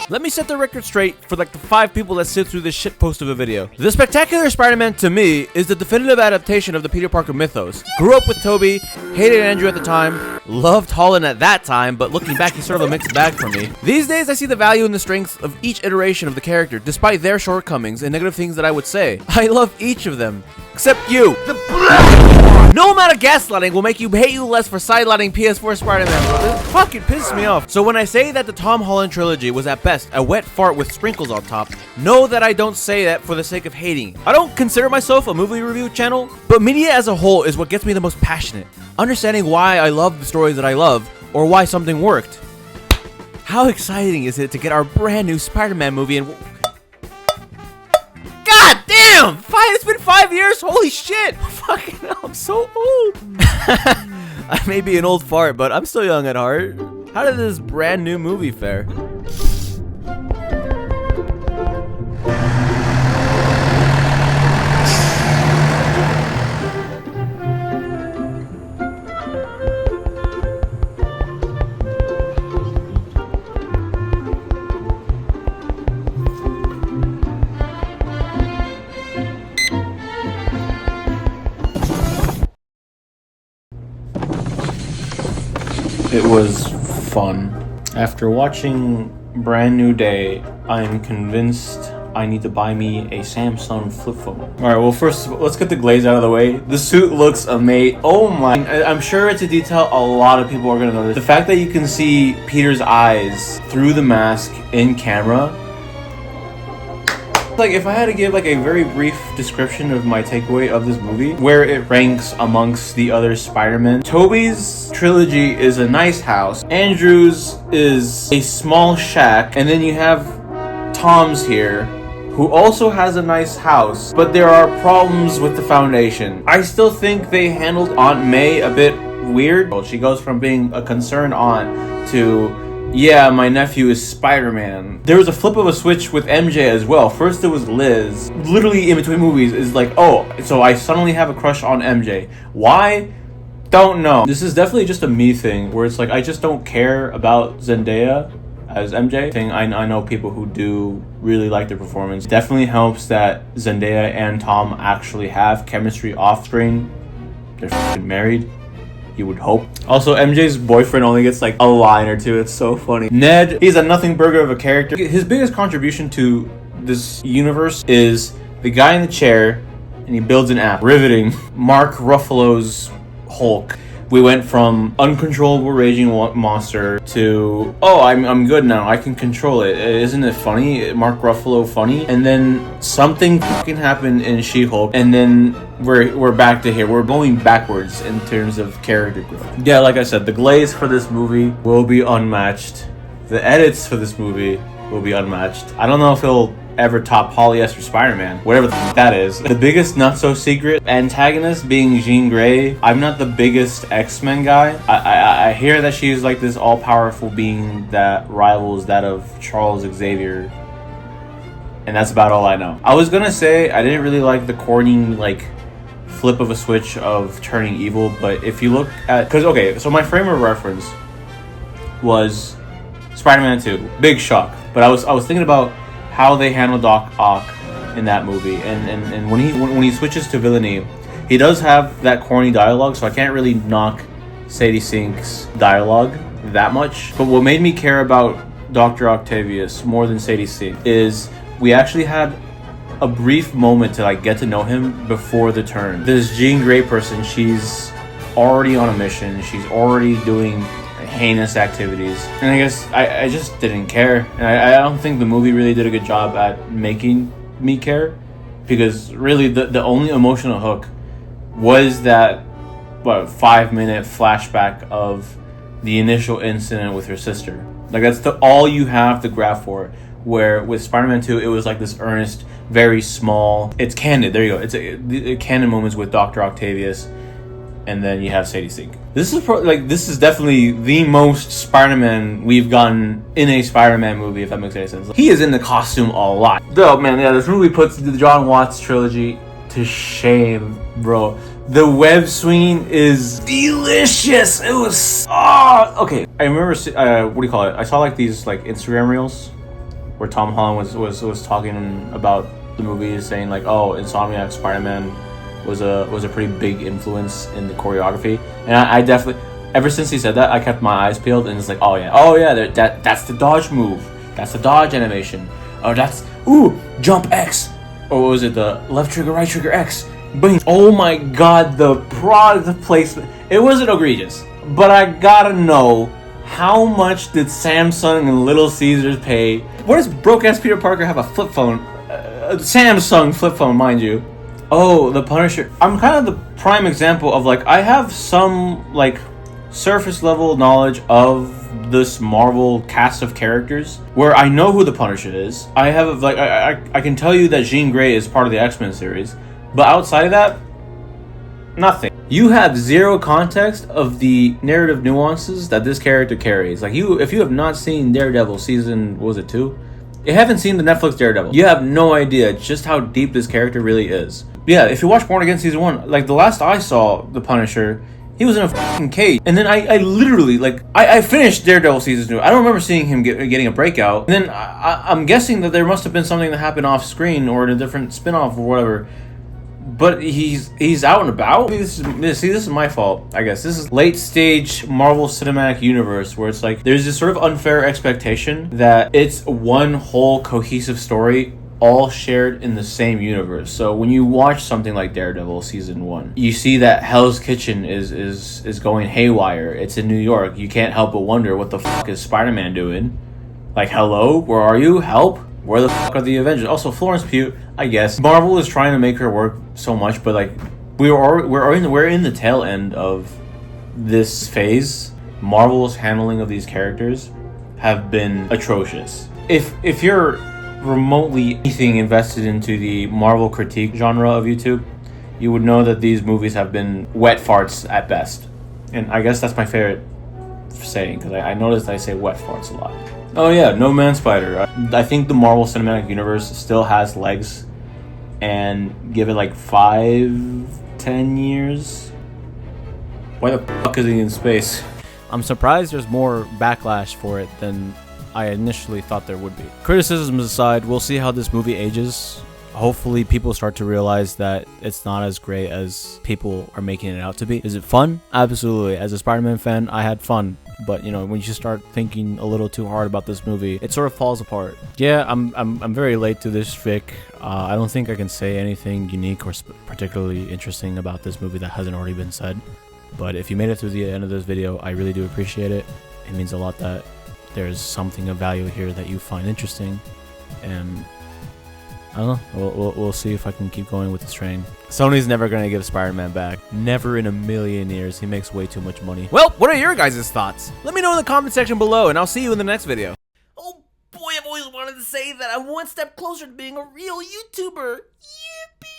Let me set the record straight for like the 5 people that sit through this shit post of a video. The Spectacular Spider-Man to me is the definitive adaptation of the Peter Parker mythos. Grew up with Tobey, hated Andrew at the time, loved Holland at that time, but looking back he's sort of a mixed bag for me. These days I see the value and the strengths of each iteration of the character despite their shortcomings and negative things that I would say. I love each of them. Except you. No amount of gaslighting will make you hate you less for sidelighting PS4 Spider-Man. It fucking pisses me off. So when I say that the Tom Holland trilogy was at best a wet fart with sprinkles on top, know that I don't say that for the sake of hating. I don't consider myself a movie review channel, but media as a whole is what gets me the most passionate. Understanding why I love the stories that I love, or why something worked. How exciting is it to get our brand new Spider-Man movie and... God damn! It's been 5 years? Holy shit! Fucking hell, I'm so old. I may be an old fart, but I'm still young at heart. How did this brand new movie fare? It was fun. After watching Brand New Day, I am convinced I need to buy me a Samsung flip phone. Alright, well first, let's get the glaze out of the way. The suit looks amazing. Oh my, I'm sure it's a detail a lot of people are gonna notice. The fact that you can see Peter's eyes through the mask in camera. Like, if I had to give like a very brief description of my takeaway of this movie, where it ranks amongst the other Spider-Man, Tobey's trilogy is a nice house, Andrew's is a small shack, and then you have Tom's here, who also has a nice house, but there are problems with the foundation. I still think they handled Aunt May a bit weird. She goes from being a concerned aunt to, yeah, my nephew is Spider-Man. There was a flip of a switch with MJ as well. First it was Liz. Literally in between movies is like, oh, so I suddenly have a crush on MJ. Why? Don't know. This is definitely just a me thing, where it's like, I just don't care about Zendaya as MJ. I know people who do really like their performance. Definitely helps that Zendaya and Tom actually have chemistry off screen. They're fucking married. You would hope. Also, MJ's boyfriend only gets like a line or two. It's so funny. Ned, he's a nothing burger of a character. His biggest contribution to this universe is the guy in the chair, and he builds an app. Riveting. Mark Ruffalo's Hulk. We went from uncontrollable raging monster to, oh, I'm good now. I can control it. Isn't it funny? Mark Ruffalo funny. And then something fucking happened in She-Hulk, and then we're back to here. We're going backwards in terms of character growth. Yeah, like I said, the glaze for this movie will be unmatched. The edits for this movie will be unmatched. I don't know if it'll ever top Polyester Spider-Man, whatever that is. The biggest not-so-secret antagonist being Jean Grey. I'm not the biggest X-Men guy. I hear that she's like this all-powerful being that rivals that of Charles Xavier, and that's about all I know. I was gonna say I didn't really like the corny like flip of a switch of turning evil, but if you look at, okay, so my frame of reference was Spider-Man 2, big shock, but I was thinking about how they handle Doc Ock in that movie, and when he switches to villainy, he does have that corny dialogue, so I can't really knock Sadie Sink's dialogue that much. But what made me care about Dr. Octavius more than Sadie Sink is we actually had a brief moment to like get to know him before the turn. This Jean Grey person, she's already on a mission, she's already doing heinous activities, and I guess I just didn't care, and I don't think the movie really did a good job at making me care, because really the only emotional hook was that 5-minute flashback of the initial incident with her sister. Like, that's all you have to grab for, where with Spider-Man 2 it was like this earnest, very small, it's candid, there you go, it's a candid moments with Dr. Octavius, and then you have Sadie Sink. This is definitely the most Spider-Man we've gotten in a Spider-Man movie, if that makes any sense. He is in the costume a lot. Though, man, yeah, this movie puts the John Watts trilogy to shame, bro. The web swinging is delicious. It was okay. I remember what do you call it? I saw like these like Instagram reels where Tom Holland was talking about the movie, saying like, oh, Insomniac Spider-Man was a pretty big influence in the choreography, and I definitely, ever since he said that, I kept my eyes peeled, and it's like, oh yeah, that's the dodge move, that's the dodge animation, oh that's jump X, or what was it, the left trigger right trigger X, bing. Oh my god, the product placement, it wasn't egregious, but I gotta know, how much did Samsung and Little Caesars pay? What does broke ass Peter Parker have a flip phone? A Samsung flip phone, mind you. Oh, the Punisher. I'm kind of the prime example of like, I have some like surface level knowledge of this Marvel cast of characters where I know who the Punisher is. I have like I can tell you that Jean Grey is part of the X-Men series, but outside of that, nothing. You have zero context of the narrative nuances that this character carries. Like if you have not seen Daredevil season, what was it 2? You haven't seen the Netflix Daredevil, you have no idea just how deep this character really is. Yeah, if you watch Born Again season 1, like the last I saw the Punisher, he was in a fucking cage. And then I literally, like, I finished Daredevil season 2. I don't remember seeing him getting a breakout. And then I'm guessing that there must have been something that happened off screen or in a different spin-off or whatever. But he's out and about. This is my fault, I guess. This is late stage Marvel Cinematic Universe where it's like there's this sort of unfair expectation that it's one whole cohesive story all shared in the same universe. So when you watch something like Daredevil season 1, you see that Hell's Kitchen is going haywire. It's in New York. You can't help but wonder, what the fuck is Spider-Man doing? Like, hello? Where are you? Help? Where the fuck are the Avengers? Also, Florence Pugh, I guess. Marvel is trying to make her work so much, but like, we're in the tail end of this phase. Marvel's handling of these characters have been atrocious. If you're remotely anything invested into the Marvel critique genre of YouTube, you would know that these movies have been wet farts at best. And I guess that's my favorite saying, because I noticed I say wet farts a lot. Oh yeah, No Man's Spider. I think the Marvel Cinematic Universe still has legs, and give it like 5-10 years. Why the fuck is he in space? I'm surprised there's more backlash for it than I initially thought there would be. Criticisms aside, we'll see how this movie ages. Hopefully people start to realize that it's not as great as people are making it out to be. Is it fun? Absolutely. As a Spider-Man fan, I had fun. But you know, when you start thinking a little too hard about this movie, it sort of falls apart. Yeah, I'm very late to this fic. I don't think I can say anything unique or particularly interesting about this movie that hasn't already been said. But if you made it through the end of this video, I really do appreciate it. It means a lot that there's something of value here that you find interesting, and I don't know, we'll see if I can keep going with this train. Sony's never gonna give Spider-Man back. Never in a million years. He makes way too much money. Well, what are your guys' thoughts? Let me know in the comment section below, and I'll see you in the next video. Oh boy, I've always wanted to say that I'm one step closer to being a real YouTuber. Yippee!